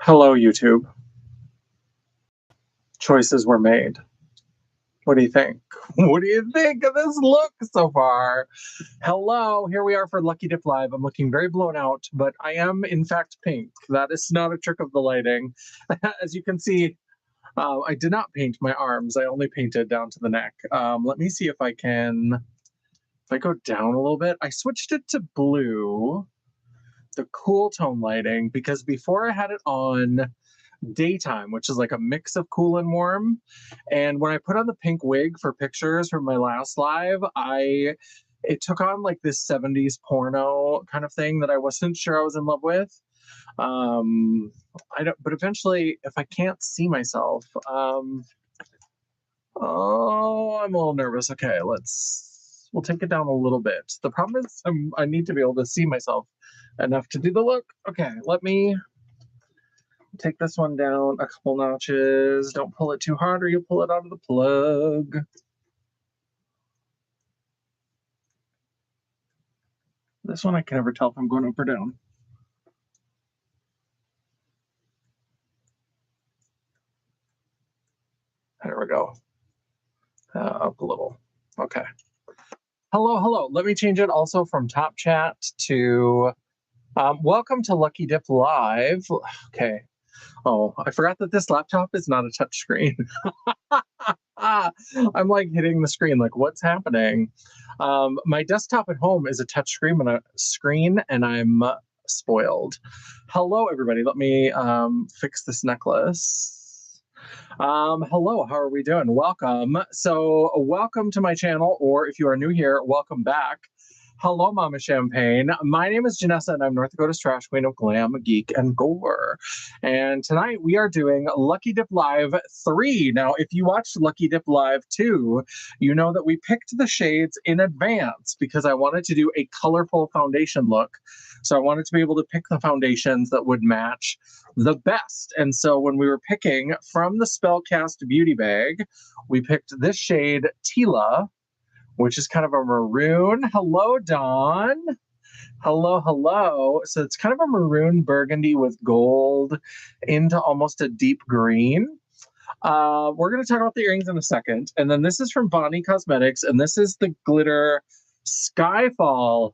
Hello, YouTube. Choices were made. What do you think? What do you think of this look so far? Hello, here we are for Lucky Dip Live. I'm looking very blown out, but I am in fact pink. That is not a trick of the lighting. As you can see, I did not paint my arms. I only painted down to the neck. Let me see if I can, if I go down a little bit. I switched it to blue, the cool tone lighting, because before I had it on daytime, which is like a mix of cool and warm. And when I put on the pink wig for pictures from my last live, it took on like this 70s porno kind of thing that I wasn't sure I was in love with. But eventually, if I can't see myself, oh, I'm a little nervous. Okay, we'll take it down a little bit. The problem is I need to be able to see myself enough to do the look. Okay, let me take this one down a couple notches. Don't pull it too hard or you'll pull it out of the plug. This one I can never tell if I'm going up or down. There we go. Up a little. Okay. Hello. Let me change it also from top chat to welcome to Lucky Dip Live. Okay. Oh, I forgot that this laptop is not a touch screen. I'm like hitting the screen, like what's happening? My desktop at home is a touch screen, and I'm spoiled. Hello, everybody. Let me fix this necklace. Hello, how are we doing? Welcome. So welcome to my channel, or if you are new here, welcome back. Hello, Mama Champagne. My name is Janessa, and I'm North Dakota's Trash Queen of Glam, Geek, and Gore. And tonight we are doing Lucky Dip Live 3. Now, if you watched Lucky Dip Live 2, you know that we picked the shades in advance because I wanted to do a colorful foundation look. So I wanted to be able to pick the foundations that would match the best. And so when we were picking from the Spellcast Beauty bag, we picked this shade, TEELA, which is kind of a maroon. Hello, Dawn. Hello. So it's kind of a maroon burgundy with gold into almost a deep green. We're going to talk about the earrings in a second. And then this is from Vani Cosmetics, and this is the glitter Skyfall,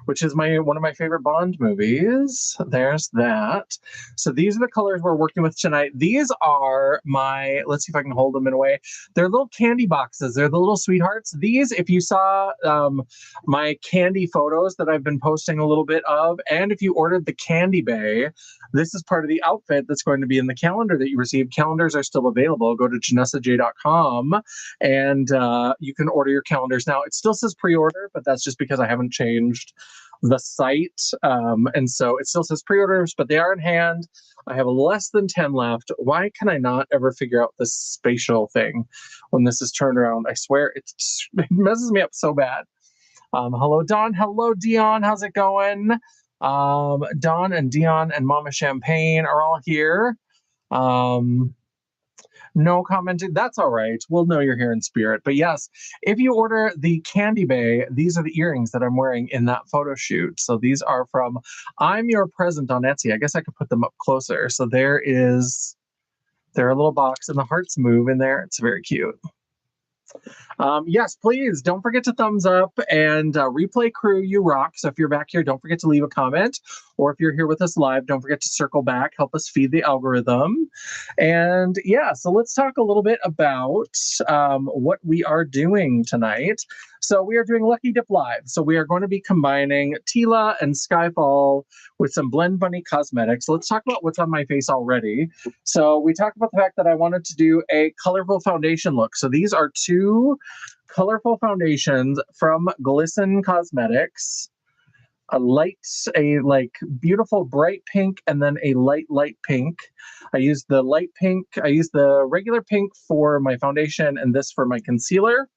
which is one of my favorite Bond movies. There's that. So these are the colors we're working with tonight. These are let's see if I can hold them in a way. They're little candy boxes. They're the little sweethearts. These, if you saw my candy photos that I've been posting a little bit of, and if you ordered the candy bay, this is part of the outfit that's going to be in the calendar that you receive. Calendars are still available. Go to janessajaye.com and you can order your calendars now. It still says pre-order, but that's just because I haven't changed the site. And so it still says pre-orders, but they are in hand. I have less than 10 left. Why can I not ever figure out this spatial thing when this is turned around? I swear it messes me up so bad. Hello, Dawn. Hello, Dion. How's it going? Dawn and Dion and Mama Champagne are all here. No commenting. That's all right. We'll know you're here in spirit. But yes, if you order the candy bay, these are the earrings that I'm wearing in that photo shoot. So these are from I'm Your Present on Etsy. I guess I could put them up closer. So they're a little box and the hearts move in there. It's very cute. Yes, please don't forget to thumbs up, and replay crew, you rock. So if you're back here, don't forget to leave a comment, or if you're here with us live, don't forget to circle back, help us feed the algorithm. And yeah, so let's talk a little bit about what we are doing tonight. So we are doing Lucky Dip Live. So we are going to be combining TEELA and Skyfall with some Blend Vani Cosmetics. So let's talk about what's on my face already. So we talked about the fact that I wanted to do a colorful foundation look. So these are two colorful foundations from Glisten Cosmetics. A beautiful bright pink, and then a light pink. I used the light pink. I used the regular pink for my foundation and this for my concealer.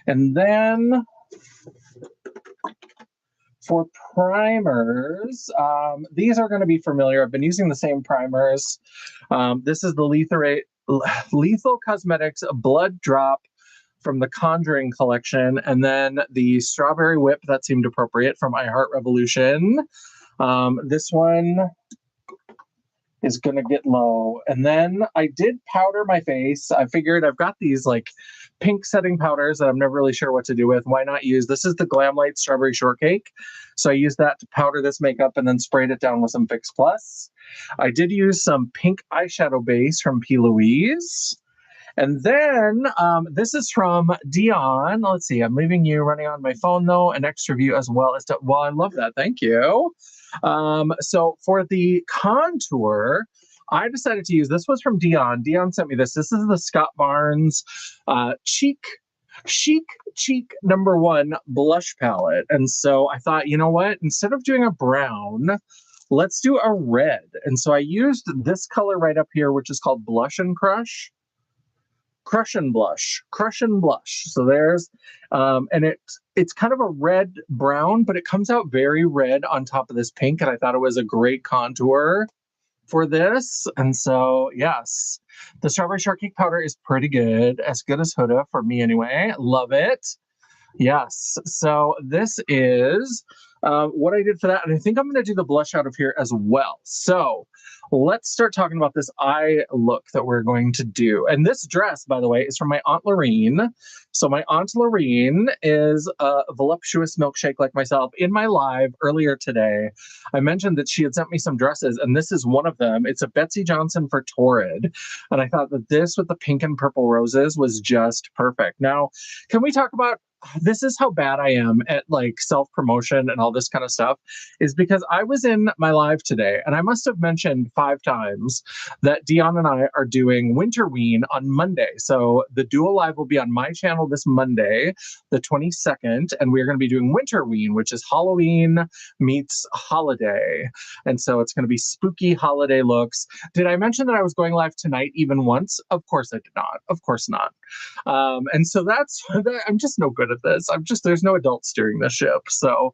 And then for primers, these are going to be familiar. I've been using the same primers. This is the Lethal Cosmetics Blood Drop from the Conjuring collection, and then the Strawberry Whip, that seemed appropriate, from I Heart Revolution. This one is gonna get low. And then I did powder my face. I figured I've got these like pink setting powders that I'm never really sure what to do with. Why not use, this is the Glam Light Strawberry Shortcake. So I used that to powder this makeup and then sprayed it down with some Fix Plus. I did use some pink eyeshadow base from P. Louise. And then this is from Dion. Let's see, I'm leaving you running on my phone though, an extra view as well as to, well, I love that. Thank you. So for the contour, I decided to use, this was from Dion. Dion sent me this. This is the Scott Barnes Chic Cheek #1 blush palette. And so I thought, you know what? Instead of doing a brown, let's do a red. And so I used this color right up here, which is called Blush and Crush. Crush and Blush. So there's, and it's kind of a red brown, but it comes out very red on top of this pink. And I thought it was a great contour for this. And so, yes, the Strawberry Shortcake powder is pretty good as Huda for me anyway. Love it. Yes. So this is what I did for that. And I think I'm going to do the blush out of here as well. So let's start talking about this eye look that we're going to do. And this dress, by the way, is from my Aunt Lorene. So my Aunt Lorene is a voluptuous milkshake like myself. In my live earlier today, I mentioned that she had sent me some dresses, and this is one of them. It's a Betsy Johnson for Torrid. And I thought that this with the pink and purple roses was just perfect. Now, can we talk about, this is how bad I am at like self-promotion and all this kind of stuff, is because I was in my live today and I must have mentioned 5 times that Dion and I are doing Winterween on Monday. So the dual live will be on my channel this Monday, the 22nd, and we're going to be doing Winterween, which is Halloween meets holiday. And so it's going to be spooky holiday looks. Did I mention that I was going live tonight even once? Of course I did not. Of course not. And so that's, I'm just no good at this. There's no adult steering the ship. So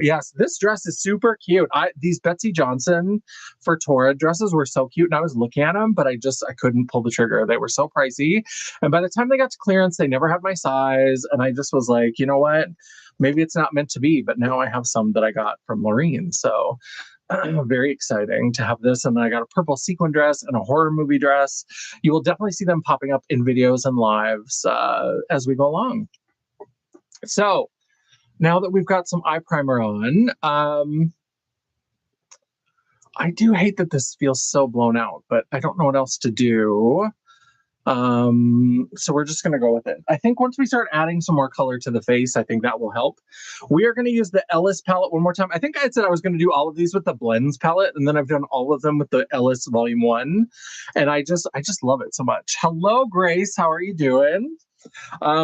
yes, this dress is super cute. These Betsy Johnson for Torrid dresses were so cute, and I was looking at them, but I couldn't pull the trigger. They were so pricey. And by the time they got to clearance, they never had my size. And I just was like, you know what? Maybe it's not meant to be, but now I have some that I got from Lorene. So very exciting to have this. And then I got a purple sequin dress and a horror movie dress. You will definitely see them popping up in videos and lives as we go along. So now that we've got some eye primer on, I do hate that this feels so blown out, but I don't know what else to do. So we're just going to go with it. I think once we start adding some more color to the face, I think that will help. We are going to use the Ellis palette one more time. I think I had said I was going to do all of these with the Blends palette, and then I've done all of them with the Ellis Volume 1. And I just love it so much. Hello, Grace. How are you doing?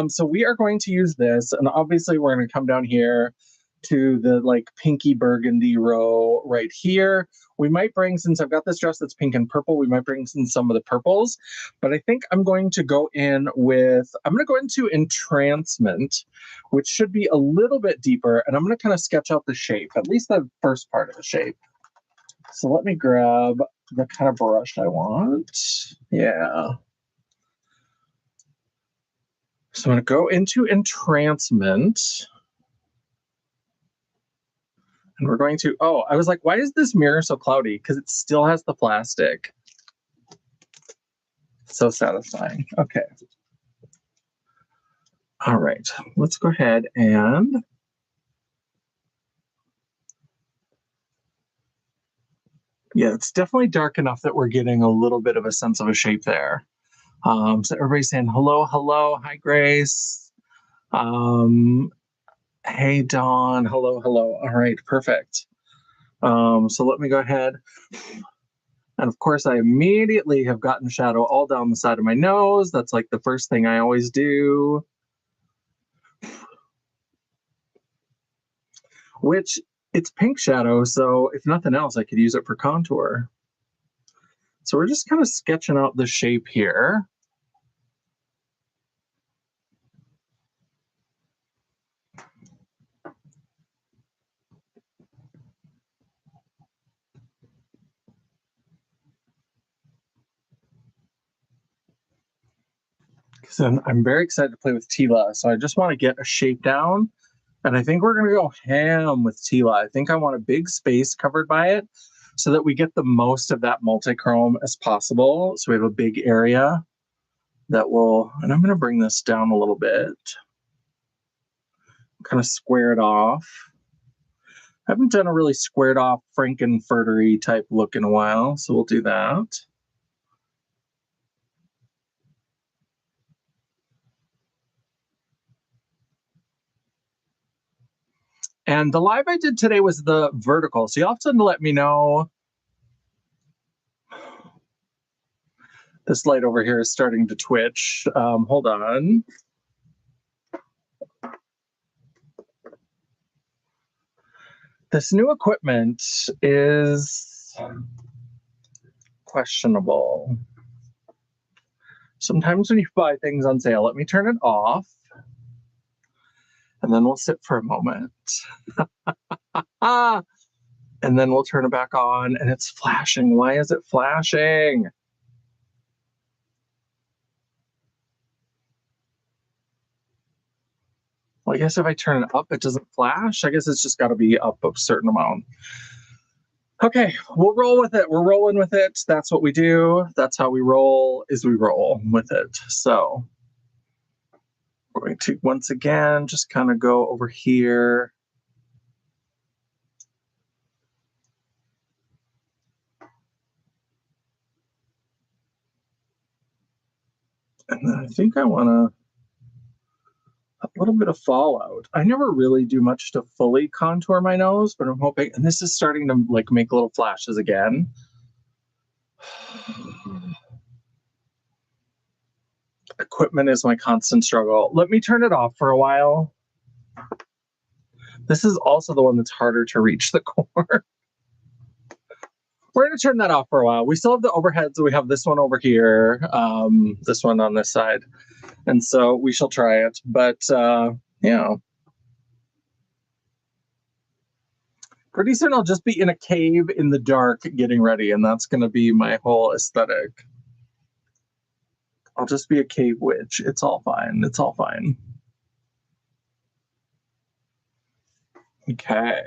So we are going to use this, and obviously we're going to come down here to the like pinky burgundy row right here. We might bring, since I've got this dress that's pink and purple, we might bring in some of the purples, but I think I'm going to go in with, I'm going to go into Entrancement, which should be a little bit deeper, and I'm going to kind of sketch out the shape, at least the first part of the shape. So let me grab the kind of brush I want. Yeah. So I'm going to go into Entrancement. And we're going to, oh, I was like, why is this mirror so cloudy? Because it still has the plastic. So satisfying. Okay. All right. Let's go ahead and yeah, it's definitely dark enough that we're getting a little bit of a sense of a shape there. So everybody's saying hello, hello. Hi, Grace. Hey, Dawn. Hello, hello. All right, perfect. So let me go ahead. And of course, I immediately have gotten shadow all down the side of my nose. That's like the first thing I always do. Which, it's pink shadow, so if nothing else, I could use it for contour. So we're just kind of sketching out the shape here. So I'm very excited to play with TEELA. So I just want to get a shape down. And I think we're going to go ham with TEELA. I think I want a big space covered by it. so that we get the most of that multi-chrome as possible. So we have a big area that will, and I'm going to bring this down a little bit, kind of square it off. I haven't done a really squared off Frankenfurtery type look in a while, so we'll do that. And the live I did today was the vertical, so you'll have to let me know. This light over here is starting to twitch. Hold on. This new equipment is questionable. Sometimes when you buy things on sale, let me turn it off. And then we'll sit for a moment. And then we'll turn it back on and it's flashing. Why is it flashing? Well, I guess if I turn it up, it doesn't flash. I guess it's just got to be up a certain amount. Okay, we'll roll with it. We're rolling with it. That's what we do. That's how we roll, is we roll with it. So we're going to, once again, just kind of go over here. And then I think I want to, a little bit of fallout. I never really do much to fully contour my nose, but I'm hoping, and this is starting to like make little flashes again. Equipment is my constant struggle. Let me turn it off for a while. This is also the one that's harder to reach the core. We're going to turn that off for a while. We still have the overheads. We have this one over here, this one on this side. And so we shall try it. But, yeah. Pretty soon I'll just be in a cave in the dark getting ready, and that's going to be my whole aesthetic. I'll just be a cave witch. It's all fine. It's all fine. Okay.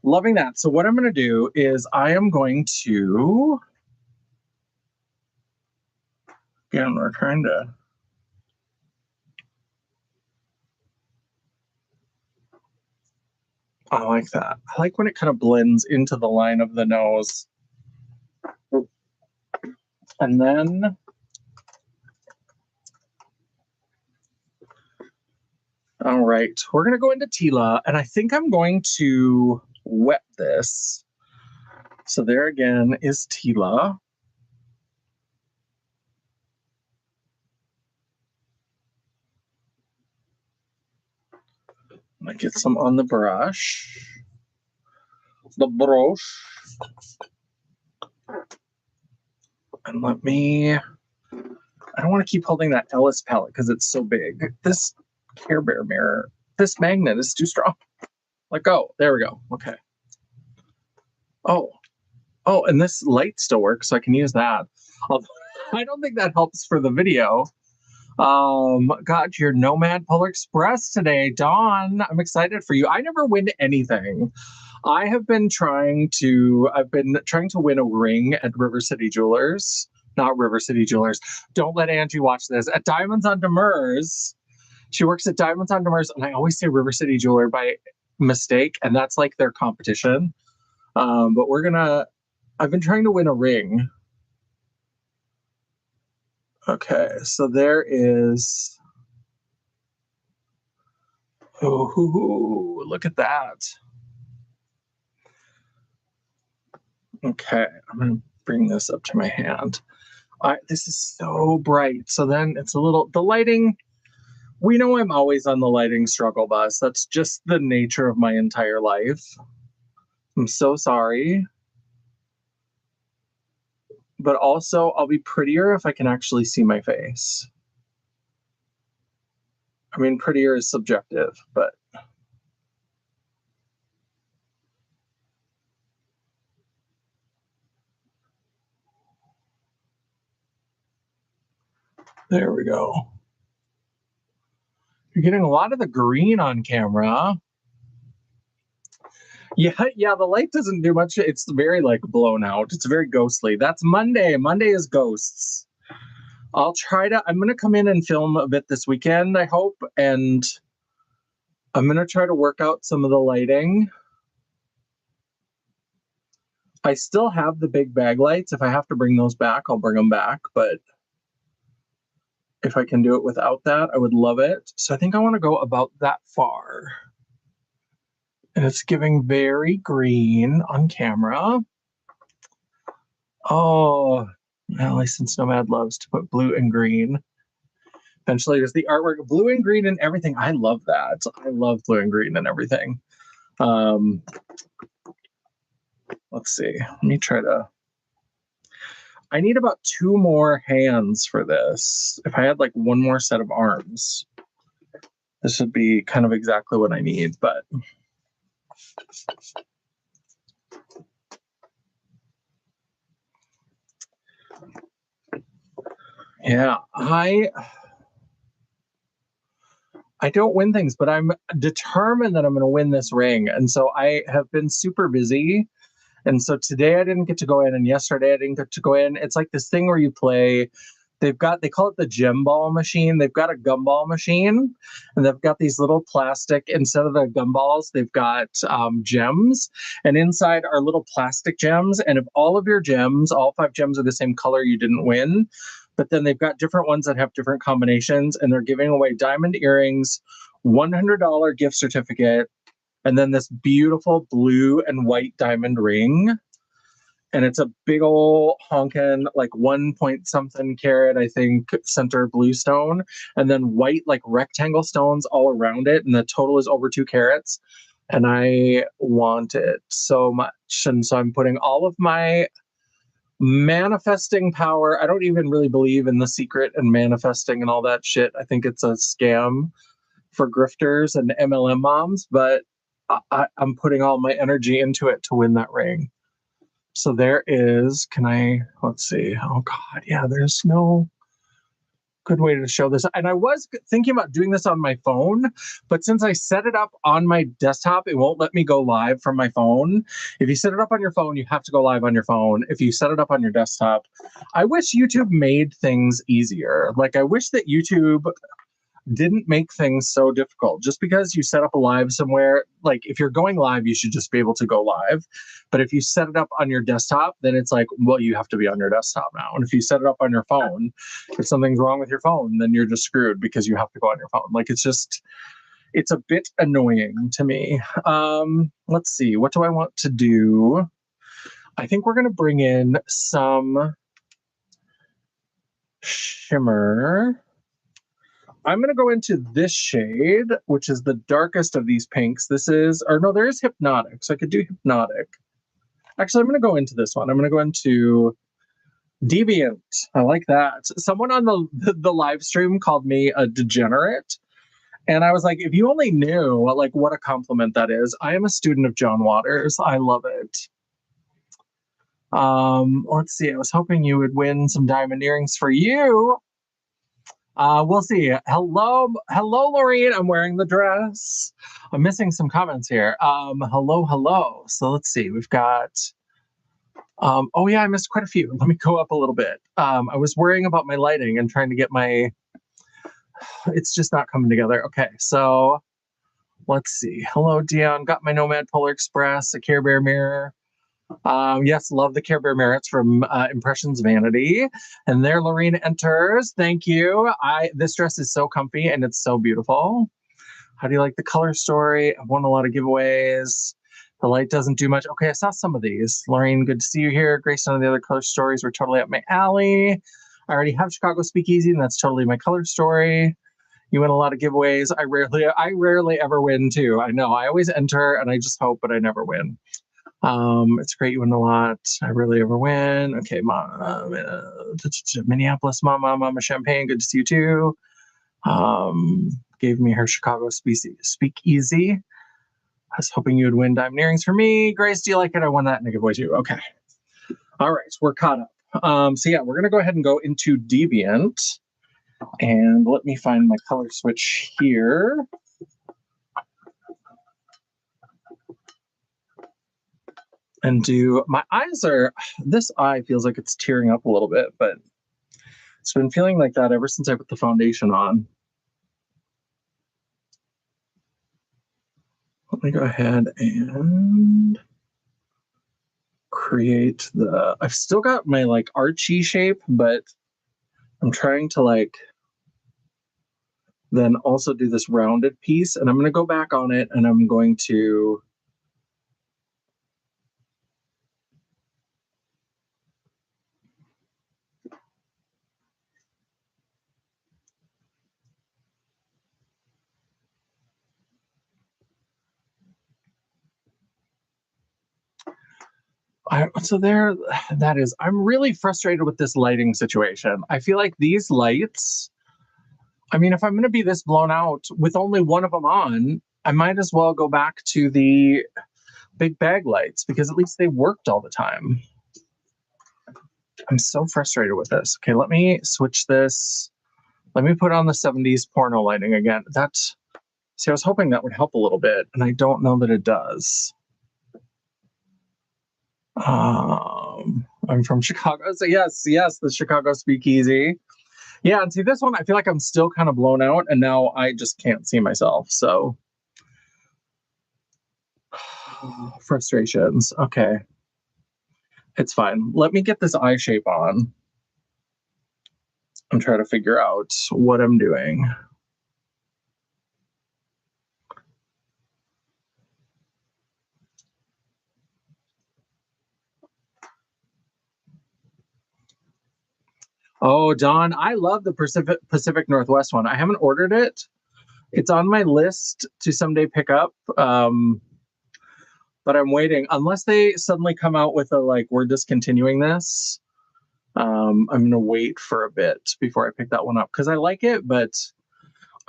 Loving that. So what I'm going to do is I am going to, again, we're trying to, I like that. I like when it kind of blends into the line of the nose. And then all right, we're going to go into TEELA, and I think I'm going to wet this. So there again is TEELA. I'm going to get some on the brush. The brush. And let me, I don't want to keep holding that Ellis palette because it's so big. This Care Bear mirror, this magnet is too strong. Let go. There we go. Okay. Oh, and this light still works, so I can use that. I don't think that helps for the video. Got your Nomad Polar Express today, Dawn. I'm excited for you. I never win anything. I've been trying to win a ring at River City Jewelers. Not River City Jewelers. Don't let Angie watch this. At Diamonds on Demers. She works at Diamonds on Demers, and I always say River City Jeweler by mistake, and that's like their competition. But I've been trying to win a ring. Okay, so there is, oh, look at that. Okay, I'm going to bring this up to my hand. This is so bright. So then it's a little, the lighting, we know I'm always on the lighting struggle bus. That's just the nature of my entire life. I'm so sorry. But also, I'll be prettier if I can actually see my face. I mean, prettier is subjective, but there we go. You're getting a lot of the green on camera. Yeah, the light doesn't do much. It's very like blown out. It's very ghostly. That's Monday. Monday is ghosts. I'm gonna come in and film a bit this weekend, I hope, and I'm gonna try to work out some of the lighting. I still have the big bag lights. If I have to bring those back, I'll bring them back, but if I can do it without that, I would love it. So I think I want to go about that far. And it's giving very green on camera. Oh, Licensed Nomad loves to put blue and green. Eventually, there's the artwork, blue and green and everything. I love that. I love blue and green and everything. Let's see. Let me try to... I need about 2 more hands for this. If I had like 1 more set of arms, this would be kind of exactly what I need, but... Yeah, I don't win things, but I'm determined that I'm going to win this ring. And so I have been super busy. And so today I didn't get to go in, and yesterday I didn't get to go in. It's like this thing where you play, they call it the gem ball machine. They've got a gumball machine, and they've got these little plastic, instead of the gumballs, they've got gems, and inside are little plastic gems. And if all of your gems, all 5 gems are the same color, you didn't win. But then they've got different ones that have different combinations, and they're giving away diamond earrings, $100 gift certificate, and then this beautiful blue and white diamond ring. And it's a big old honkin', like 1 point something carat, I think, center blue stone, and then white, like rectangle stones all around it. And the total is over 2 carats. And I want it so much. And so I'm putting all of my manifesting power. I don't even really believe in The Secret and manifesting and all that shit. I think it's a scam for grifters and MLM moms, but I'm putting all my energy into it to win that ring. So there is, let's see. Oh God, yeah, there's no good way to show this. And I was thinking about doing this on my phone, but since I set it up on my desktop, it won't let me go live from my phone. If you set it up on your phone, you have to go live on your phone. If you set it up on your desktop, I wish YouTube made things easier. Like, I wish that YouTube didn't make things so difficult. Just because you set up a live somewhere, like if you're going live, you should just be able to go live. But if you set it up on your desktop, then it's like, well, you have to be on your desktop now. And if you set it up on your phone, if something's wrong with your phone, then you're just screwed because you have to go on your phone. Like, it's a bit annoying to me. Let's see, what do I want to do? I think we're going to bring in some shimmer. I'm going to go into this shade, which is the darkest of these pinks. There is Hypnotic, so I could do Hypnotic. Actually, I'm going to go into this one. I'm going to go into Deviant. I like that. Someone on the live stream called me a degenerate. And I was like, if you only knew like what a compliment that is. I am a student of John Waters. I love it. Let's see. I was hoping you would win some diamond earrings for you. We'll see. Hello, Lorene. I'm wearing the dress. I'm missing some comments here. Hello. So let's see. We've got. Oh yeah, I missed quite a few. Let me go up a little bit. I was worrying about my lighting and trying to get my. It's just not coming together. Okay, so let's see. Hello, Dion. Got my Nomad Polar Express, a Care Bear mirror. Yes, love the Care Bear mirror. It's from Impressions Vanity. And there Lorena enters. Thank you. This dress is so comfy and it's so beautiful. How do you like the color story? I've won a lot of giveaways. The light doesn't do much. Okay, I saw some of these. Lorraine, good to see you here. Grace, none of the other color stories were totally up my alley. I already have Chicago Speakeasy, and that's totally my color story. You win a lot of giveaways. I rarely ever win too. I know. I always enter and I just hope, but I never win. It's great you win a lot. I rarely ever win. Okay, Minneapolis Mama Champagne, good to see you too. Gave me her Chicago Speakeasy. I was hoping you would win diamond earrings for me. Grace, do you like it? I won that in a giveaway too. Okay. All right, we're caught up. So yeah, we're gonna go ahead and go into Deviant. And let me find my color switch here. And my eyes are, this eye feels like it's tearing up a little bit, but it's been feeling like that ever since I put the foundation on. Let me go ahead and create I've still got my like archy shape, but I'm trying to like then also do this rounded piece, and I'm going to go back on it and I'm going to so there, that is, I'm really frustrated with this lighting situation. I feel like these lights, I mean, if I'm going to be this blown out with only one of them on, I might as well go back to the big bag lights because at least they worked all the time. I'm so frustrated with this. Okay, let me switch this. Let me put on the 70s porno lighting again. See, I was hoping that would help a little bit, and I don't know that it does. I'm from Chicago, so yes, the Chicago Speakeasy. Yeah, and see this one, I feel like I'm still kind of blown out, and now I just can't see myself, so. Frustrations, okay. It's fine. Let me get this eye shape on and try to figure out what I'm doing. Oh, Dawn, I love the Pacific Northwest one. I haven't ordered it. It's on my list to someday pick up, but I'm waiting. Unless they suddenly come out with a, like, we're discontinuing this, I'm going to wait for a bit before I pick that one up. Because I like it, but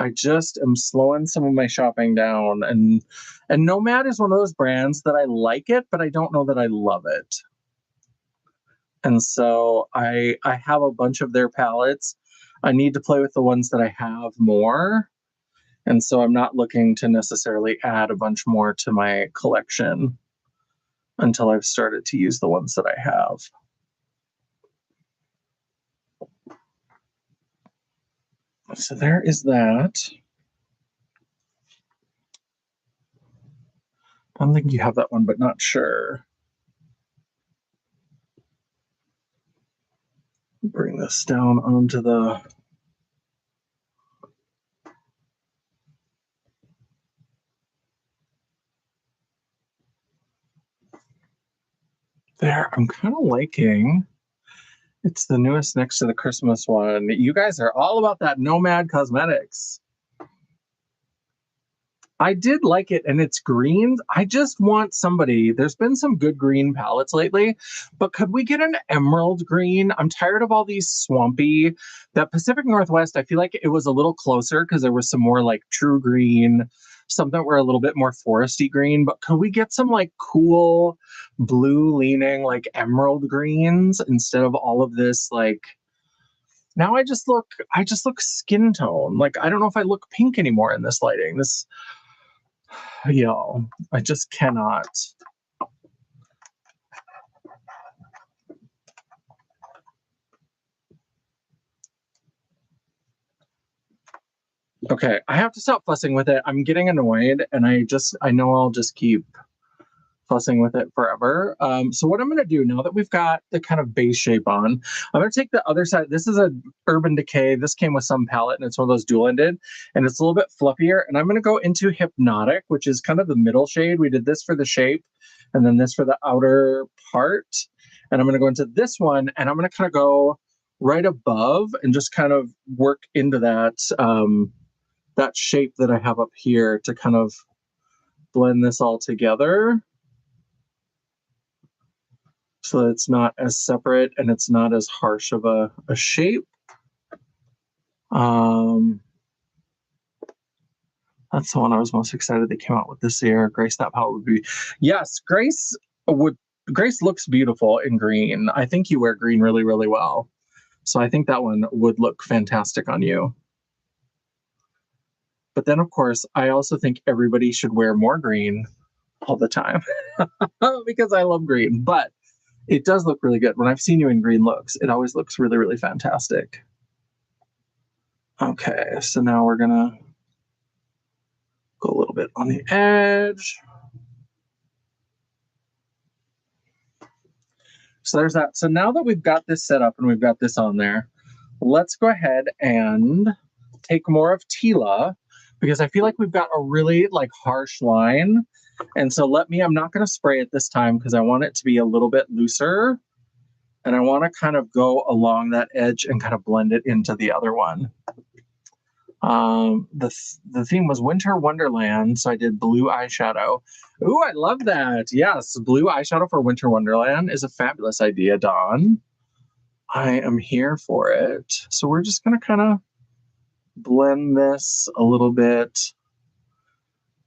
I just am slowing some of my shopping down. And Nomad is one of those brands that I like it, but I don't know that I love it. And so I have a bunch of their palettes. I need to play with the ones that I have more. And so I'm not looking to necessarily add a bunch more to my collection until I've started to use the ones that I have. So there is that. I don't think you have that one, but not sure. Bring this down onto the... There, I'm kind of liking. It's the newest next to the Christmas one. You guys are all about that Nomad Cosmetics. I did like it, and it's green. I just want somebody, there's been some good green palettes lately, but could we get an emerald green? I'm tired of all these swampy. That Pacific Northwest, I feel like it was a little closer because there was some more like true green, some that were a little bit more foresty green, but could we get some like cool blue leaning like emerald greens instead of all of this like, now I just look skin tone. Like, I don't know if I look pink anymore in this lighting. This, yo, I just cannot. Okay, I have to stop fussing with it. I'm getting annoyed, and I know I'll just keep fussing with it forever. So what I'm going to do now that we've got the kind of base shape on, I'm going to take the other side. This is a Urban Decay. This came with some palette, and it's one of those dual-ended, and it's a little bit fluffier. And I'm going to go into Hypnotic, which is kind of the middle shade. We did this for the shape, and then this for the outer part. And I'm going to go into this one, and I'm going to kind of go right above and just kind of work into that that shape that I have up here to kind of blend this all together, so that it's not as separate and it's not as harsh of a shape. That's the one I was most excited they came out with this year. Grace, that palette would be... Yes, Grace looks beautiful in green. I think you wear green really, really well. So I think that one would look fantastic on you. But then, of course, I also think everybody should wear more green all the time because I love green, but it does look really good. When I've seen you in green looks, it always looks really, really fantastic. Okay, so now we're gonna go a little bit on the edge. So there's that. So now that we've got this set up and we've got this on there, let's go ahead and take more of TEELA because I feel like we've got a really like harsh line. And so I'm not going to spray it this time because I want it to be a little bit looser. And I want to kind of go along that edge and kind of blend it into the other one. The theme was Winter Wonderland, so I did blue eyeshadow. Ooh, I love that. Yes, blue eyeshadow for Winter Wonderland is a fabulous idea, Dawn. I am here for it. So we're just gonna kind of blend this a little bit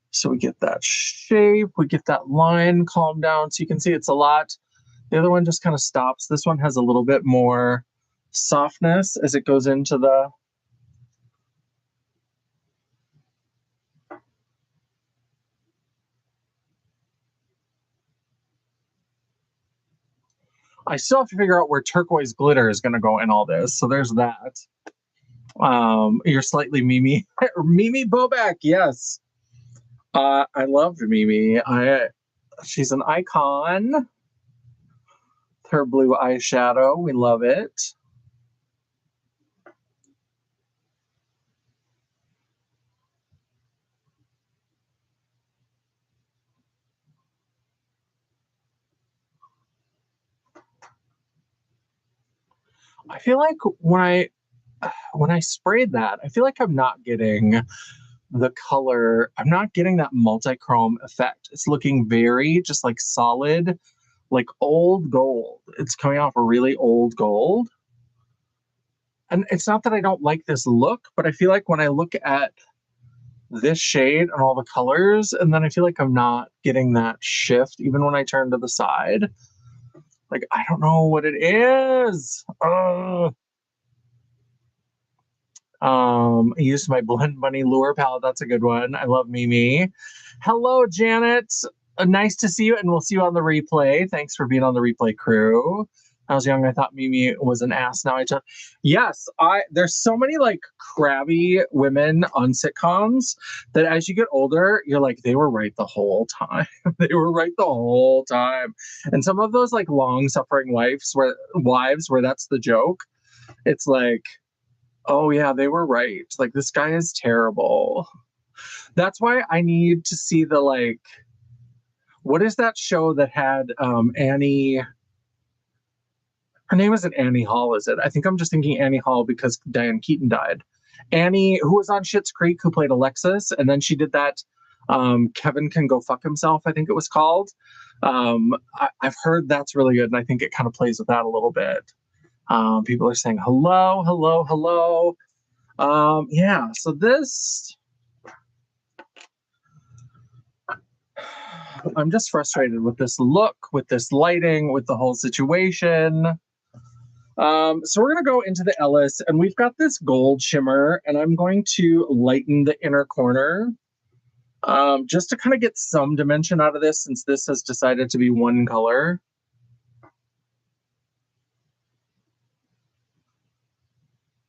so we get that shape, we get that line calm down. So you can see it's a lot. The other one just kind of stops. This one has a little bit more softness as it goes into the I still have to figure out where turquoise glitter is going to go in all this. So there's that. You're slightly Mimi. Mimi Bobek, yes. I loved Mimi. She's an icon. Her blue eyeshadow, we love it. I feel like when I sprayed that, I feel like I'm not getting the color. I'm not getting that multi-chrome effect. It's looking very just like solid, like old gold. It's coming off a really old gold. And it's not that I don't like this look, but I feel like when I look at this shade and all the colors, and then I feel like I'm not getting that shift even when I turn to the side. Like, I don't know what it is. I used my Blend Bunny Lure palette. That's a good one. I love Mimi. Hello, Janet. Nice to see you, and we'll see you on the replay. Thanks for being on the replay crew. I was young, I thought Mimi was an ass. Now I just yes, there's so many like crabby women on sitcoms that as you get older, you're like, they were right the whole time. They were right the whole time. And some of those like long suffering wives where that's the joke, it's like, oh yeah, they were right. Like this guy is terrible. That's why I need to see the like what is that show that had Annie, her name isn't Annie Hall, is it? I think I'm just thinking Annie Hall because Diane Keaton died. Annie, who was on Schitt's Creek, who played Alexis, and then she did that Kevin Can Go Fuck Himself, I think it was called. I've heard that's really good, and I think it kind of plays with that a little bit. People are saying hello, hello, hello. Yeah, so this, I'm just frustrated with this look, with this lighting, with the whole situation. So we're going to go into the Ellis, and we've got this gold shimmer, and I'm going to lighten the inner corner just to kind of get some dimension out of this since this has decided to be one color.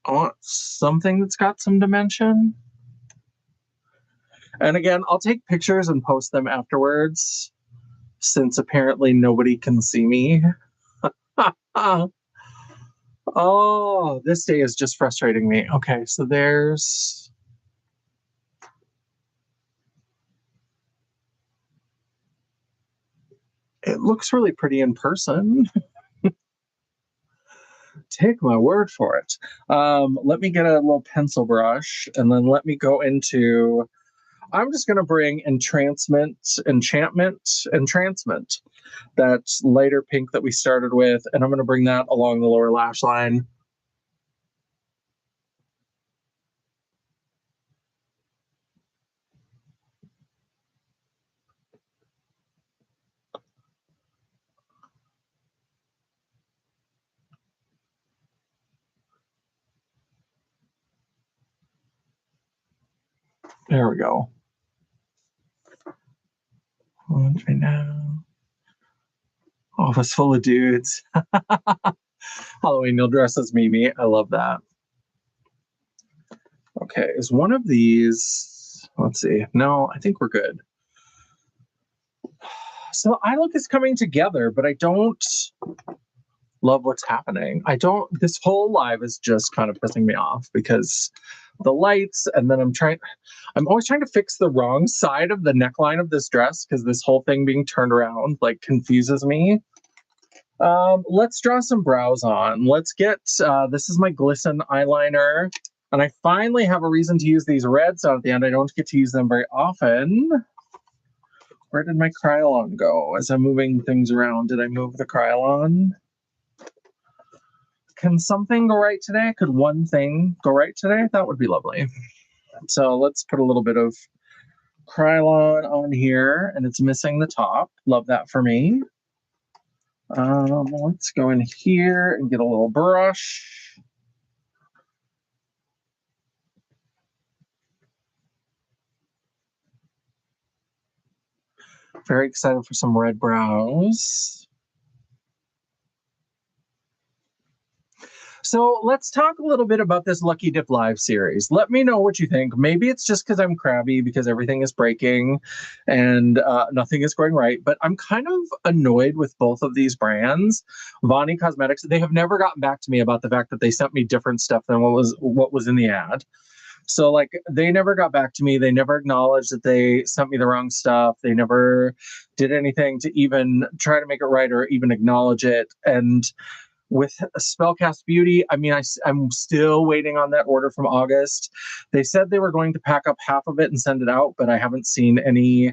I want something that's got some dimension. And again, I'll take pictures and post them afterwards since apparently nobody can see me. Oh, this day is just frustrating me. Okay, so there's... It looks really pretty in person. Take my word for it. Let me get a little pencil brush and then let me go into... I'm just going to bring Entrancement, that lighter pink that we started with, and I'm going to bring that along the lower lash line. There we go. Right now. Office full of dudes. Halloween, you'll dress as Mimi. I love that. Okay, is one of these, let's see. No, I think we're good. So iLook is coming together, but I don't love what's happening. This whole live is just kind of pissing me off because the lights, and then I'm always trying to fix the wrong side of the neckline of this dress because this whole thing being turned around like confuses me. Let's draw some brows on. Let's get, this is my Glisten eyeliner. And I finally have a reason to use these reds out at the end. I don't get to use them very often. Where did my Krylon go? As I'm moving things around, did I move the Krylon? Can something go right today? Could one thing go right today? That would be lovely. So let's put a little bit of Krylon on here, and it's missing the top. Love that for me. Let's go in here and get a little brush. Very excited for some red brows. So let's talk a little bit about this Lucky Dip Live series. Let me know what you think. Maybe it's just because I'm crabby because everything is breaking and nothing is going right, but I'm kind of annoyed with both of these brands. Vani Cosmetics, they have never gotten back to me about the fact that they sent me different stuff than what was in the ad. So like they never got back to me. They never acknowledged that they sent me the wrong stuff. They never did anything to even try to make it right or even acknowledge it. And with Spellcast Beauty, I mean, I'm still waiting on that order from August. They said they were going to pack up half of it and send it out, but I haven't seen any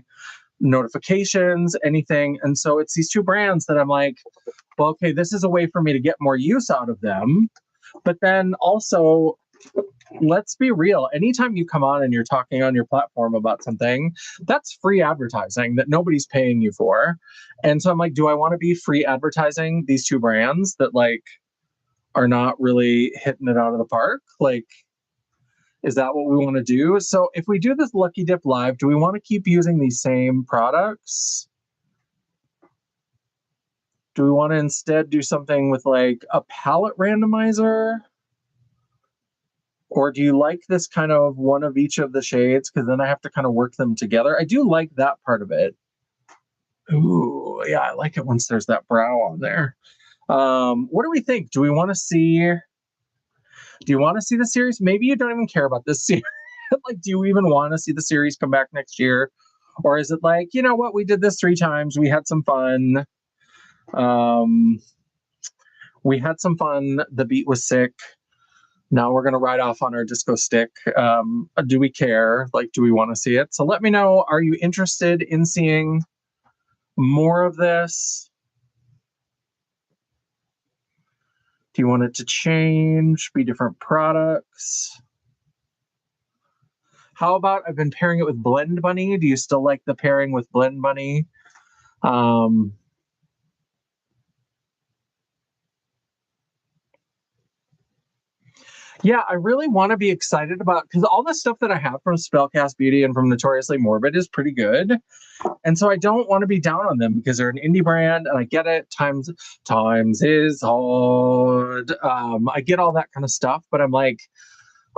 notifications, anything. And so it's these two brands that I'm like, well, okay, this is a way for me to get more use out of them. But then also, let's be real. Anytime you come on and you're talking on your platform about something, that's free advertising that nobody's paying you for. And so I'm like, do I want to be free advertising these two brands that like are not really hitting it out of the park? Like, is that what we want to do? So if we do this Lucky Dip Live, do we want to keep using these same products? Do we want to instead do something with like a palette randomizer? Or do you like this kind of one of each of the shades? Because then I have to kind of work them together. I do like that part of it. Ooh, yeah, I like it once there's that brow on there. What do we think? Do we want to see... Do you want to see the series? Maybe you don't even care about this series. Like, do you even want to see the series come back next year? Or is it like, you know what? We did this 3 times. We had some fun. We had some fun. The beat was sick. Now we're going to ride off on our disco stick. Do we care? Like, do we want to see it? So let me know. Are you interested in seeing more of this? Do you want it to change, be different products? How about I've been pairing it with Blend Bunny? Do you still like the pairing with Blend Bunny? Yeah, I really want to be excited about, because all the stuff that I have from Spellcast Beauty and from Notoriously Morbid is pretty good. And so I don't want to be down on them because they're an indie brand and I get it. Times is hard. I get all that kind of stuff, but I'm like,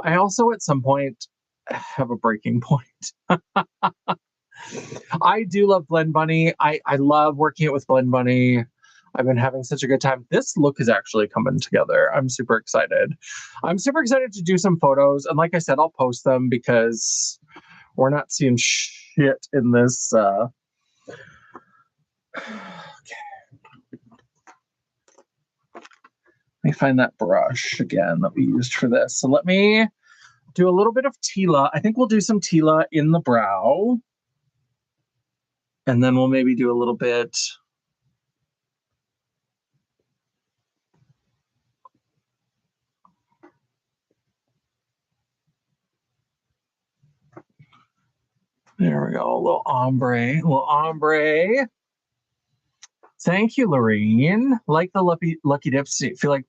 I also at some point have a breaking point. I do love Blend Bunny. I love working it with Blend Bunny. I've been having such a good time. This look is actually coming together. I'm super excited. I'm super excited to do some photos. And like I said, I'll post them because we're not seeing shit in this. Okay. Let me find that brush again that we used for this. So let me do a little bit of TEELA. I think we'll do some TEELA in the brow. And then we'll maybe do a little bit... There we go, a little ombre. Thank you, Lorene. Like the Lucky Dips, feel like...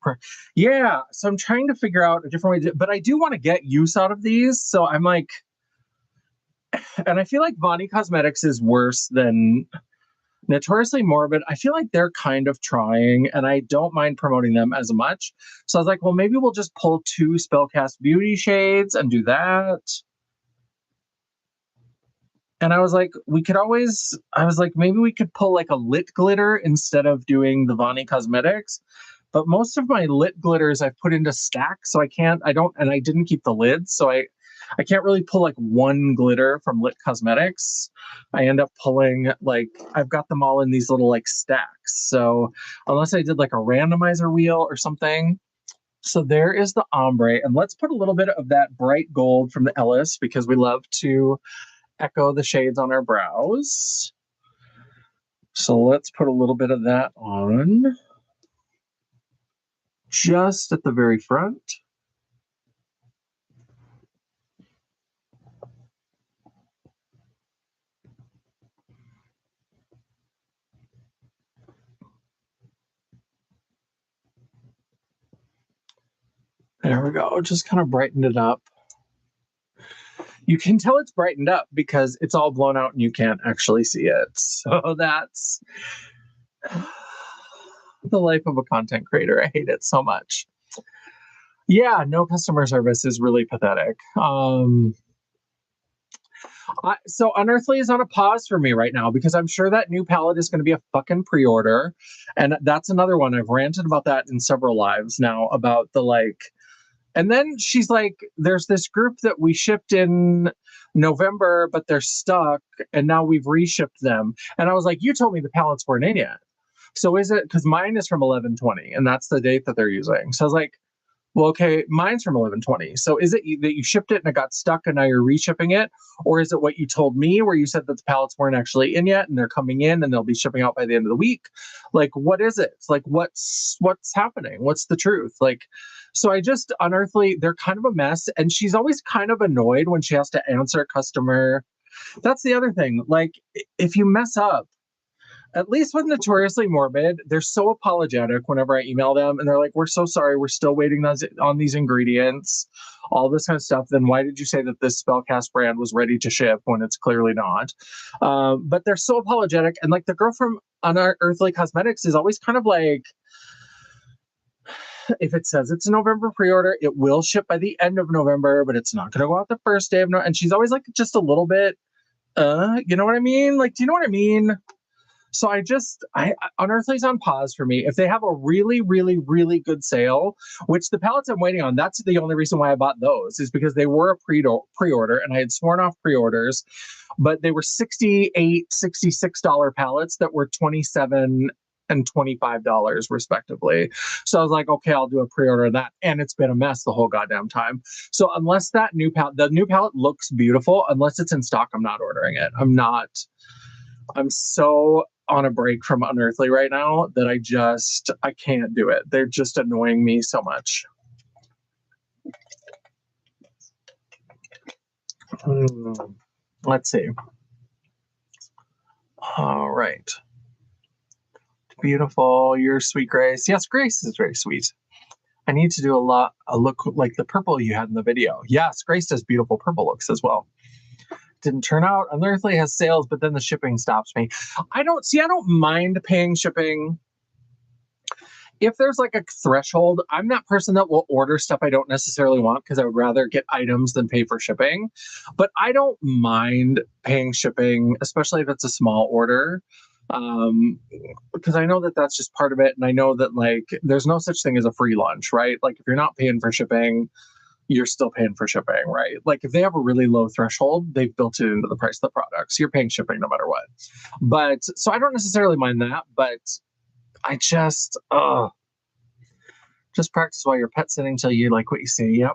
Yeah, so I'm trying to figure out a different way to... But I do want to get use out of these, so I'm like... And I feel like Vani Cosmetics is worse than Notoriously Morbid. I feel like they're kind of trying, and I don't mind promoting them as much. So I was like, well, maybe we'll just pull 2 Spellcast Beauty shades and do that. And I was like, maybe we could pull like a lit glitter instead of doing the Vani Cosmetics. But most of my lit glitters I've put into stacks, so I didn't keep the lids, so I can't really pull like one glitter from Lit Cosmetics. I end up pulling like I've got them all in these little like stacks. So unless I did like a randomizer wheel or something. So there is the ombre, and let's put a little bit of that bright gold from the Ellis because we love to echo the shades on our brows. So let's put a little bit of that on just at the very front. There we go. Just kind of brightened it up. You can tell it's brightened up because it's all blown out and you can't actually see it. So that's the life of a content creator. I hate it so much. Yeah, no customer service is really pathetic. So Unearthly is on a pause for me right now because I'm sure that new palette is going to be a fucking pre-order. And that's another one. I've ranted about that in several lives now about the like. And then she's like, there's this group that we shipped in November, but they're stuck. And now we've reshipped them. And I was like, you told me the palettes weren't in yet. So is it, because mine is from 11/20 and that's the date that they're using. So I was like, well, okay, mine's from 11/20. So is it that you shipped it and it got stuck and now you're reshipping it? Or is it what you told me where you said that the pallets weren't actually in yet and they're coming in and they'll be shipping out by the end of the week? Like, what is it? It's like, what's happening? What's the truth? Like, so Unearthly, they're kind of a mess. And she's always kind of annoyed when she has to answer a customer. That's the other thing. Like, if you mess up, at least with Notoriously Morbid, they're so apologetic whenever I email them and they're like, we're so sorry, we're still waiting on these ingredients, all this kind of stuff. Then why did you say that this Spellcast brand was ready to ship when it's clearly not? But they're so apologetic. And like the girl from Unearthly Cosmetics is always kind of like, if it says it's a November pre-order, it will ship by the end of November, but it's not going to go out the first day of November. And she's always like just a little bit, you know what I mean? Like, do you know what I mean? So Unearthly's on pause for me. If they have a really, really, really good sale, which the palettes I'm waiting on, that's the only reason why I bought those, is because they were a pre-order and I had sworn off pre-orders, but they were $68, $66 palettes that were $27 and $25 respectively. So I was like, okay, I'll do a pre-order of that. And it's been a mess the whole goddamn time. So unless the new palette looks beautiful, unless it's in stock, I'm not ordering it. I'm so on a break from Unearthly right now that I can't do it. They're just annoying me so much. Let's see. All right. Beautiful. You're sweet, Grace. Yes, Grace is very sweet. I need to do a look like the purple you had in the video. Yes, Grace does beautiful purple looks as well. Didn't turn out. Unearthly has sales, but then the shipping stops me. I don't mind paying shipping. If there's like a threshold, I'm that person that will order stuff I don't necessarily want because I would rather get items than pay for shipping. But I don't mind paying shipping, especially if it's a small order. Because I know that that's just part of it. And I know that like, there's no such thing as a free lunch, right? Like if you're not paying for shipping, you're still paying for shipping, right? Like if they have a really low threshold, they've built it into the price of the product. So you're paying shipping no matter what. But so I don't necessarily mind that, but I just practice while you're pet sitting till you like what you see. Yep.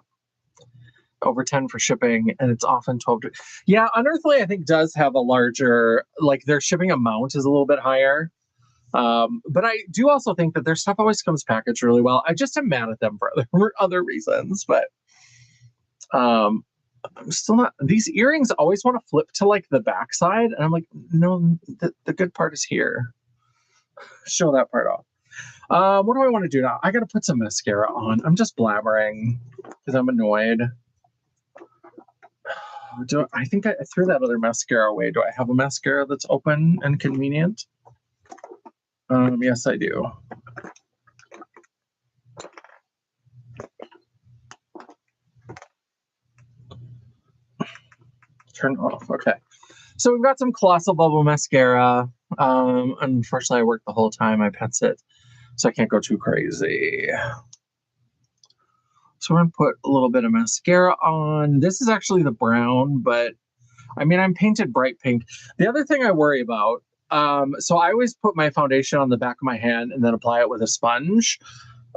Over 10 for shipping, and it's often 12. Yeah, Unearthly, I think, does have a larger, like their shipping amount is a little bit higher. But I do also think that their stuff always comes packaged really well. I just am mad at them for other reasons, but I'm still not. These earrings always want to flip to like the backside, and I'm like, no, the good part is here. Show that part off. What do I want to do now? I got to put some mascara on. I'm just blabbering because I'm annoyed. I think I threw that other mascara away. Do I have a mascara that's open and convenient? Yes, I do. Turn off. Okay. So we've got some Colossal Bubble mascara. Unfortunately, I work the whole time. I pets it, so I can't go too crazy. So we're going to put a little bit of mascara on. This is actually the brown, but I mean, I'm painted bright pink. The other thing I worry about, so I always put my foundation on the back of my hand and then apply it with a sponge.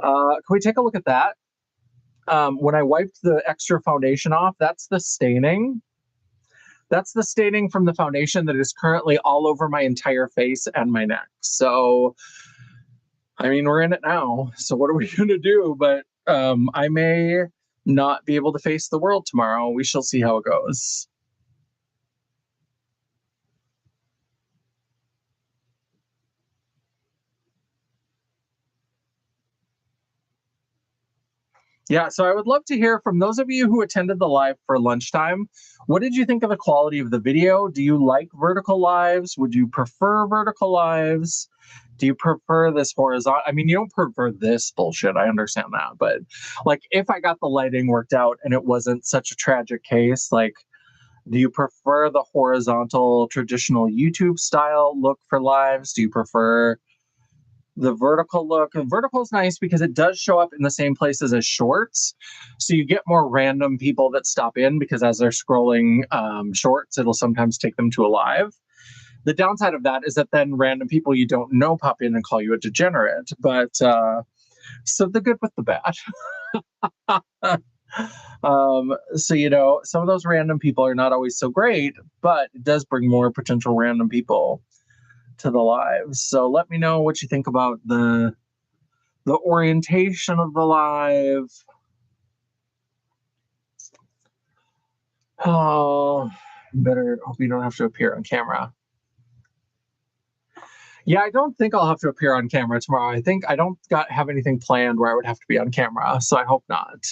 Can we take a look at that? When I wiped the extra foundation off, that's the staining. That's the staining from the foundation that is currently all over my entire face and my neck. So, I mean, we're in it now. So what are we going to do? But I may not be able to face the world tomorrow. We shall see how it goes. Yeah, so I would love to hear from those of you who attended the live for lunchtime. What did you think of the quality of the video? Do you like vertical lives? Would you prefer vertical lives? Do you prefer this horizontal? I mean, you don't prefer this bullshit. I understand that. But like, if I got the lighting worked out and it wasn't such a tragic case, like, do you prefer the horizontal traditional YouTube style look for lives? Do you prefer the vertical look? And vertical is nice because it does show up in the same places as shorts. So you get more random people that stop in because as they're scrolling shorts, it'll sometimes take them to a live. The downside of that is that then random people you don't know pop in and call you a degenerate. But so the good with the bad. So, you know, some of those random people are not always so great, but it does bring more potential random people to the live. So let me know what you think about the orientation of the live. Oh, better hope you don't have to appear on camera. Yeah, I don't think I'll have to appear on camera tomorrow. I think I don't have anything planned where I would have to be on camera, so I hope not.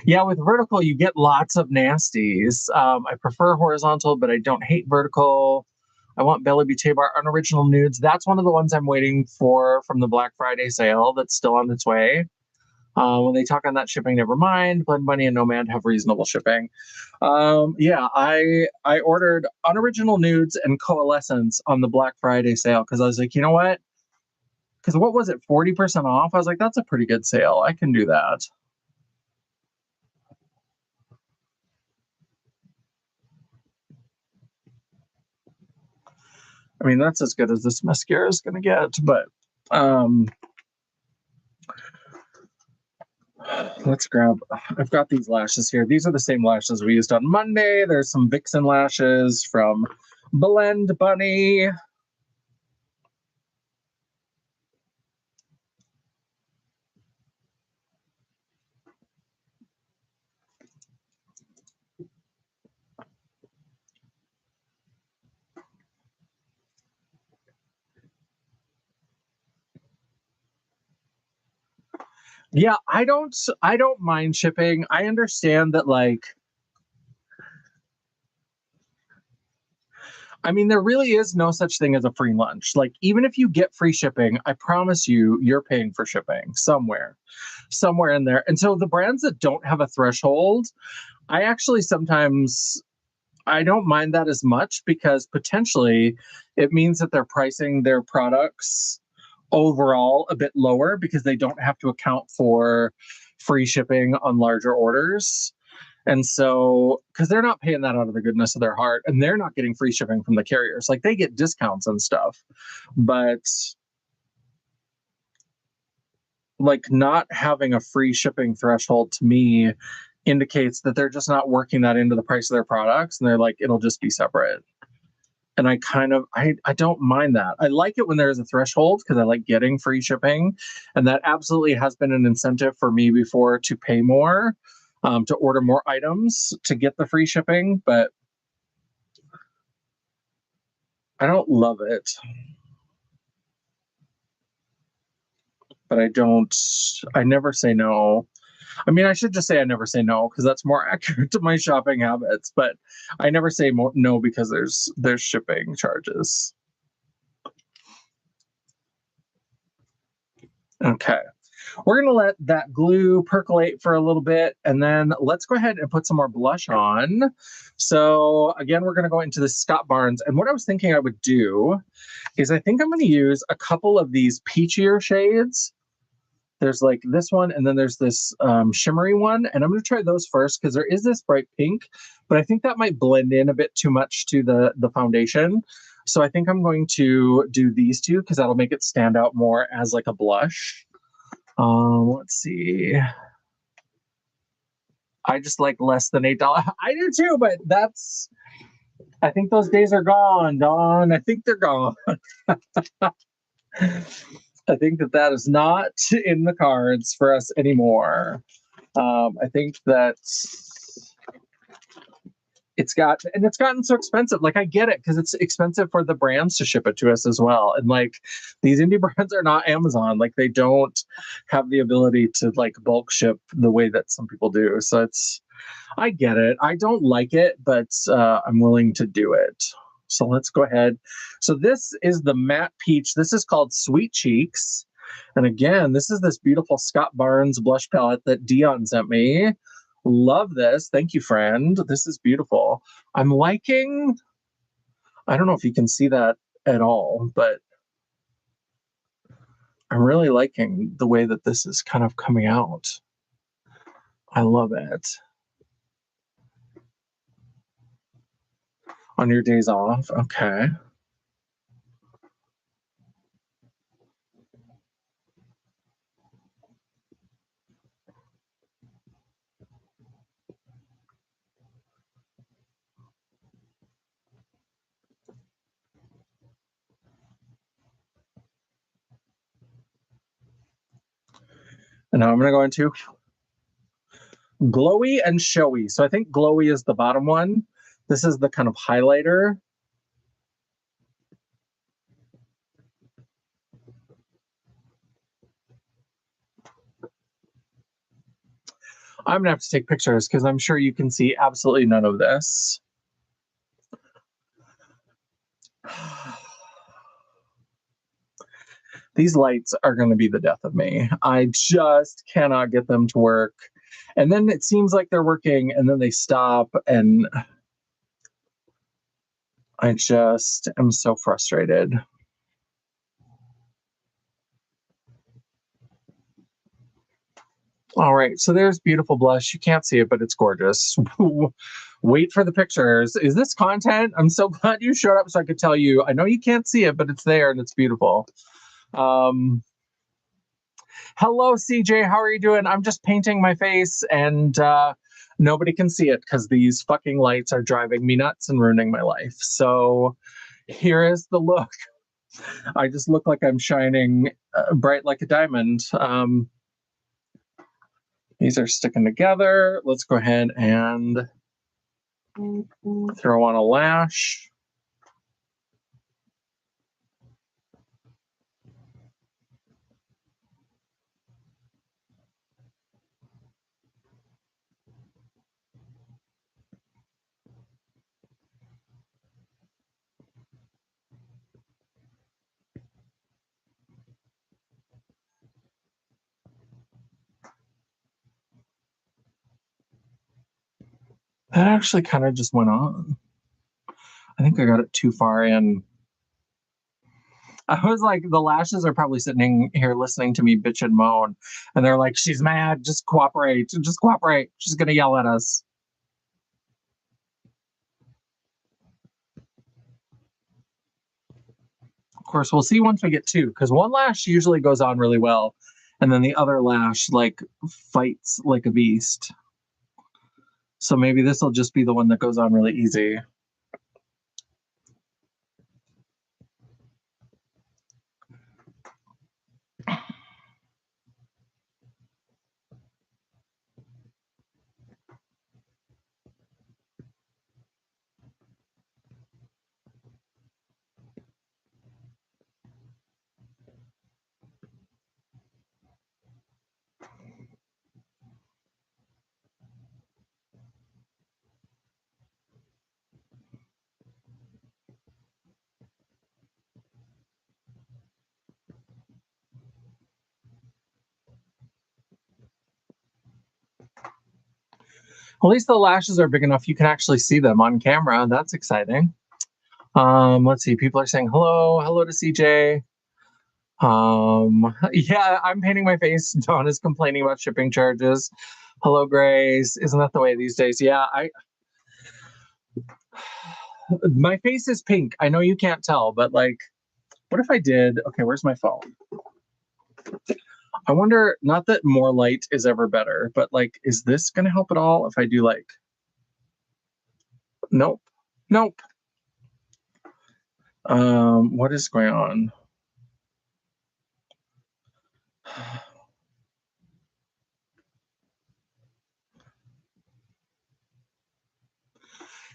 Yeah, with vertical, you get lots of nasties. I prefer horizontal, but I don't hate vertical. I want Bella Beauté Bar Unoriginal Nudes. That's one of the ones I'm waiting for from the Black Friday sale that's still on its way. When they talk on that shipping, never mind. Blend Bunny and Nomad have reasonable shipping. Yeah, I ordered Unoriginal Nudes and Coalescence on the Black Friday sale because I was like, you know what? Because what was it, 40% off? I was like, that's a pretty good sale. I can do that. I mean, that's as good as this mascara is going to get, but let's grab, I've got these lashes here. These are the same lashes we used on Monday. There's some Vixen lashes from Blend Bunny. Yeah, I don't mind shipping. I understand that, like, I mean, there really is no such thing as a free lunch. Like, even if you get free shipping, I promise you, you're paying for shipping somewhere in there. And so the brands that don't have a threshold, I actually sometimes I don't mind that as much because potentially it means that they're pricing their products overall a bit lower because they don't have to account for free shipping on larger orders. And so, because they're not paying that out of the goodness of their heart and they're not getting free shipping from the carriers, like they get discounts and stuff, but like not having a free shipping threshold to me indicates that they're just not working that into the price of their products and they're like, it'll just be separate. And I kind of I don't mind that. I like it when there's a threshold because I like getting free shipping, and that absolutely has been an incentive for me before to pay more, to order more items to get the free shipping. But I don't love it. But I never say no. I mean, I should just say I never say no because that's more accurate to my shopping habits. But I never say no because there's shipping charges. Okay. We're going to let that glue percolate for a little bit, and then let's go ahead and put some more blush on. So again, we're going to go into the Scott Barnes, and what I was thinking I would do is I think I'm going to use a couple of these peachier shades. There's like this one, and then there's this shimmery one, and I'm going to try those first because there is this bright pink, but I think that might blend in a bit too much to the foundation. So I think I'm going to do these two because that'll make it stand out more as like a blush. Let's see. I just like less than $8. I do too, but I think those days are gone, Dawn. I think they're gone. I think that is not in the cards for us anymore. I think that it's gotten so expensive. Like, I get it because it's expensive for the brands to ship it to us as well. And like, these indie brands are not Amazon. Like, they don't have the ability to like bulk ship the way that some people do. So I get it. I don't like it, but I'm willing to do it. So let's go ahead. So this is the matte peach. This is called Sweet Cheeks. And again, this is this beautiful Scott Barnes blush palette that Dion sent me. Love this. Thank you, friend. This is beautiful. I'm liking, I don't know if you can see that at all, but I'm really liking the way that this is kind of coming out. I love it. On your days off, okay. And now I'm going to go into glowy and showy. So I think glowy is the bottom one. This is the kind of highlighter. I'm going to have to take pictures because I'm sure you can see absolutely none of this. These lights are going to be the death of me. I just cannot get them to work. And then it seems like they're working and then they stop, and I just am so frustrated. All right, so there's beautiful blush. You can't see it, but it's gorgeous. Wait for the pictures. Is this content? I'm so glad you showed up so I could tell you. I know you can't see it, but it's there and it's beautiful. Hello, CJ. How are you doing? I'm just painting my face, and nobody can see it because these fucking lights are driving me nuts and ruining my life. So here is the look. I just look like I'm shining bright like a diamond. These are sticking together. Let's go ahead and throw on a lash. That actually kind of just went on. I think I got it too far in. I was like, the lashes are probably sitting here listening to me bitch and moan. And they're like, she's mad. Just cooperate. Just cooperate. She's going to yell at us. Of course, we'll see once we get two, because one lash usually goes on really well. And then the other lash, like, fights like a beast. So maybe this will just be the one that goes on really easy. At least the lashes are big enough you can actually see them on camera. That's exciting. Let's see. People are saying hello. Hello to CJ. Yeah, I'm painting my face. Dawn is complaining about shipping charges. Hello, Grace. Isn't that the way these days? Yeah, my face is pink. I know you can't tell, but like, what if I did? Okay, where's my phone? I wonder, not that more light is ever better, but like, is this gonna help at all if I do like, nope, nope. What is going on?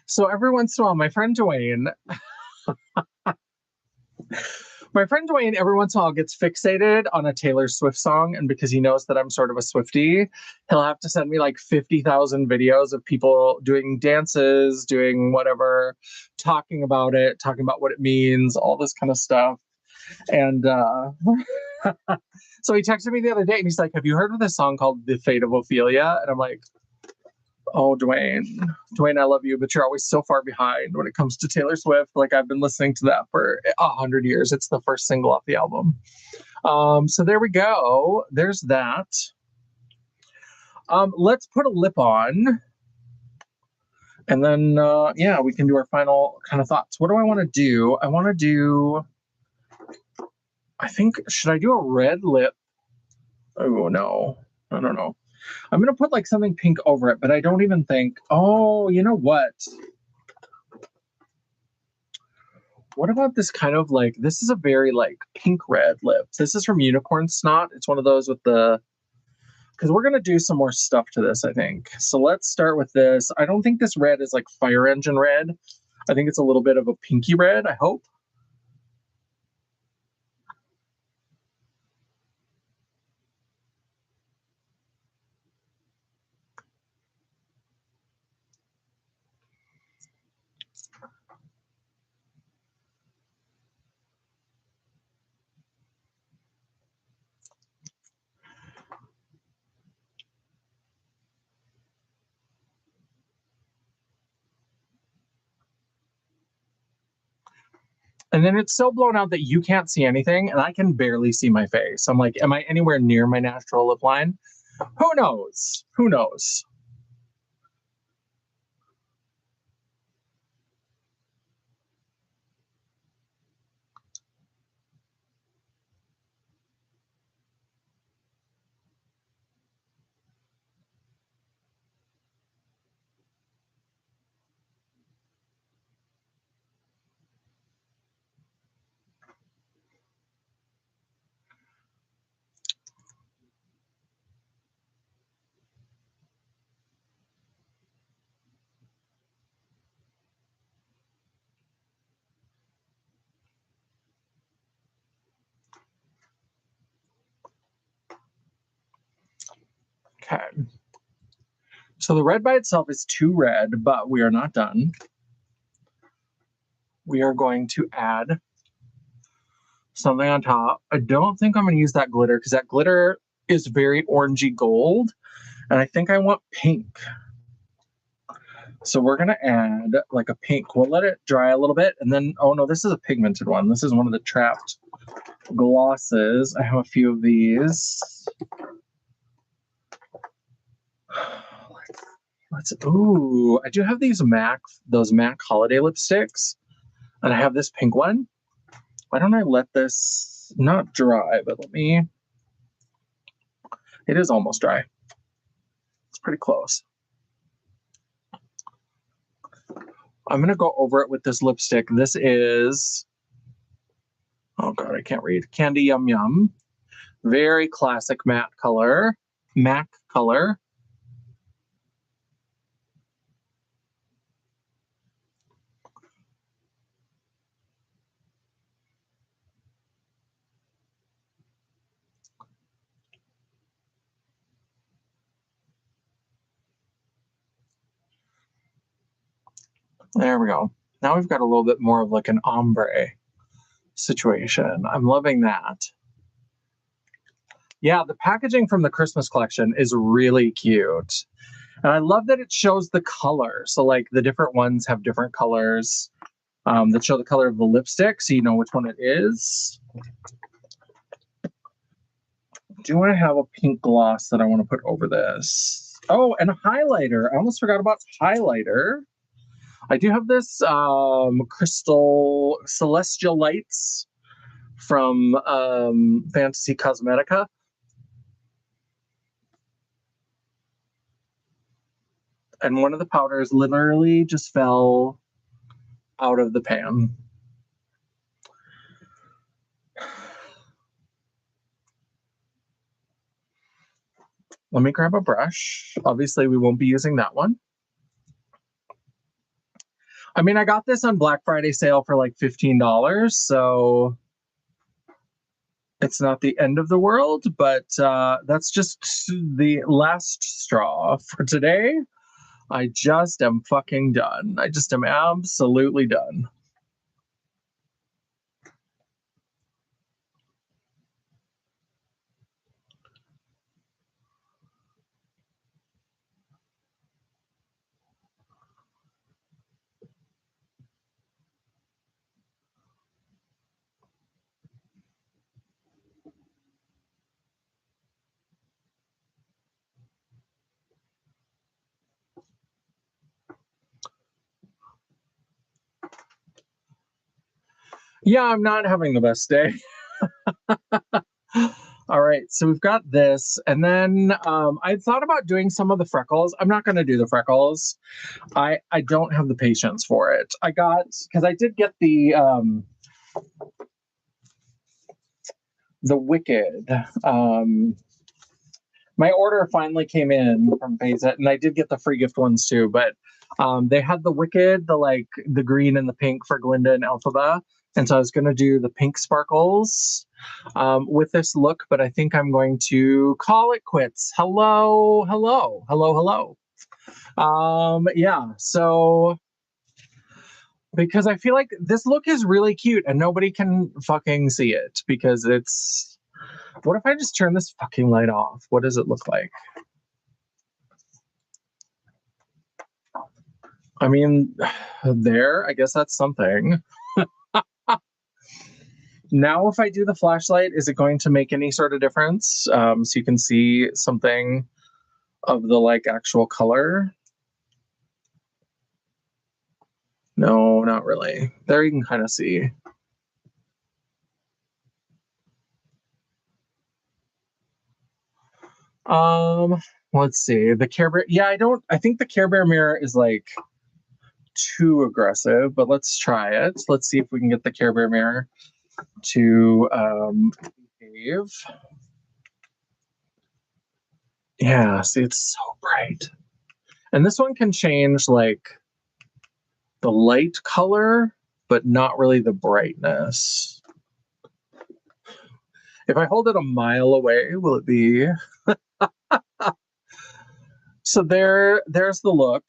So every once in a while, my friend Dwayne every once in a while gets fixated on a Taylor Swift song, and because he knows that I'm sort of a Swiftie, he'll have to send me like 50,000 videos of people doing dances, doing whatever, talking about it, talking about what it means, all this kind of stuff. And so he texted me the other day and he's like, have you heard of this song called The Fate of Ophelia? And I'm like, oh, Dwayne, I love you, but you're always so far behind when it comes to Taylor Swift. Like, I've been listening to that for 100 years. It's the first single off the album. So there we go. There's that. Let's put a lip on. And then, yeah, we can do our final kind of thoughts. What do I want to do? I think, should I do a red lip? Oh, no. I don't know. I'm going to put like something pink over it, but I don't even think, oh, you know what? What about this kind of like, this is a very like pink red lip. This is from Unicorn Snot. It's one of those with the, because we're going to do some more stuff to this, I think. So let's start with this. I don't think this red is like fire engine red. I think it's a little bit of a pinky red, I hope. And then it's so blown out that you can't see anything, and I can barely see my face. I'm like, am I anywhere near my natural lip line? Who knows? Who knows? Okay. So the red by itself is too red, but we are not done. We are going to add something on top. I don't think I'm going to use that glitter because that glitter is very orangey gold, and I think I want pink. So we're going to add like a pink. We'll let it dry a little bit, and then, oh no, this is a pigmented one. This is one of the trapped glosses. I have a few of these. Ooh, I do have those MAC holiday lipsticks, and I have this pink one. Why don't I let this not dry, but it is almost dry. It's pretty close. I'm going to go over it with this lipstick. This is, oh God, I can't read. Candy Yum Yum. Very classic matte color. MAC color. There we go. Now we've got a little bit more of like an ombre situation. I'm loving that. Yeah, the packaging from the Christmas collection is really cute. And I love that it shows the color. So like the different ones have different colors that show the color of the lipstick, so you know which one it is. Do I have a pink gloss that I want to put over this? Oh, and a highlighter. I almost forgot about highlighter. I do have this crystal celestial lights from Fantasy Cosmetica. And one of the powders literally just fell out of the pan. Let me grab a brush. Obviously, we won't be using that one. I mean, I got this on Black Friday sale for like $15, so it's not the end of the world, but that's just the last straw for today. I just am fucking done. I just am absolutely done. Yeah, I'm not having the best day. All right, so we've got this, and then I thought about doing some of the freckles. I'm not going to do the freckles. I don't have the patience for it. I got, because I did get the Wicked. My order finally came in from Payset, and I did get the free gift ones too, but they had the Wicked, the green and the pink for Glinda and Elphaba. And so I was going to do the pink sparkles with this look, but I think I'm going to call it quits. Hello. Yeah, so because I feel like this look is really cute and nobody can fucking see it because it's... What if I just turn this fucking light off? What does it look like? I mean, there, I guess that's something. Now, if I do the flashlight, is it going to make any sort of difference? So you can see something of the like actual color? No, not really. There you can kind of see. Let's see. The Care Bear. Yeah, I think the Care Bear mirror is like too aggressive, but let's try it. Let's see if we can get the Care Bear mirror to behave. Yeah, see, it's so bright. And this one can change like the light color, but not really the brightness. If I hold it a mile away, will it be? So there's the look.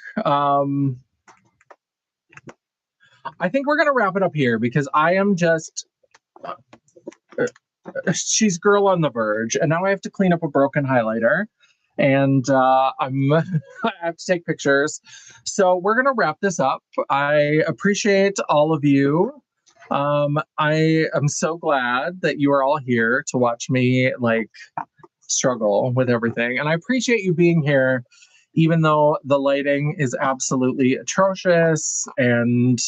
I think we're gonna wrap it up here because I am just she's girl on the verge, and now I have to clean up a broken highlighter, and I have to take pictures. So we're gonna wrap this up. I appreciate all of you. I am so glad that you are all here to watch me like struggle with everything, and I appreciate you being here, even though the lighting is absolutely atrocious and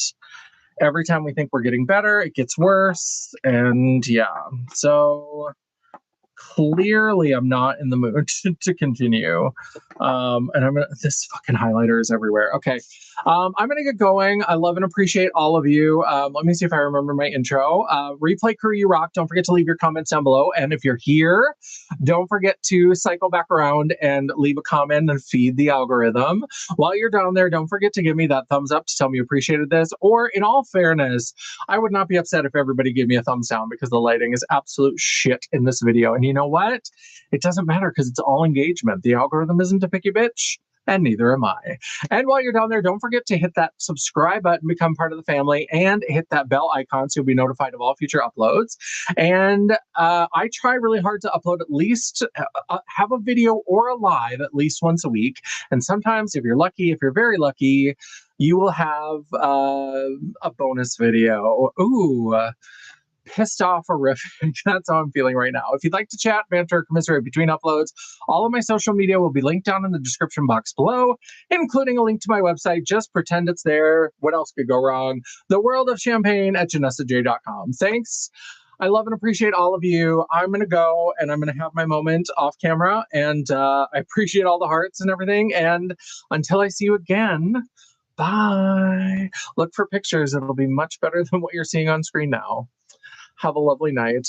every time we think we're getting better, it gets worse. And yeah, so clearly I'm not in the mood to continue. And this fucking highlighter is everywhere. Okay. I'm gonna get going. I love and appreciate all of you. Let me see if I remember my intro. Replay crew, you rock. Don't forget to leave your comments down below. And if you're here, don't forget to cycle back around and leave a comment and feed the algorithm. While you're down there, don't forget to give me that thumbs up to tell me you appreciated this. Or in all fairness, I would not be upset if everybody gave me a thumbs down because the lighting is absolute shit in this video. And you know what? It doesn't matter because it's all engagement. The algorithm isn't a picky bitch. And neither am I. And while you're down there, don't forget to hit that subscribe button, become part of the family, and hit that bell icon so you'll be notified of all future uploads. And I try really hard to upload at least, have a video or a live at least once a week. And sometimes, if you're lucky, if you're very lucky, you will have a bonus video. Ooh. Pissed off horrific. That's how I'm feeling right now. If you'd like to chat, banter, commiserate between uploads, all of my social media will be linked down in the description box below, including a link to my website. Just pretend it's there. What else could go wrong? The World of Champagne at janessajaye.com. Thanks. I love and appreciate all of you. I'm going to go and I'm going to have my moment off camera. And I appreciate all the hearts and everything. And until I see you again, bye. Look for pictures. It'll be much better than what you're seeing on screen now. Have a lovely night.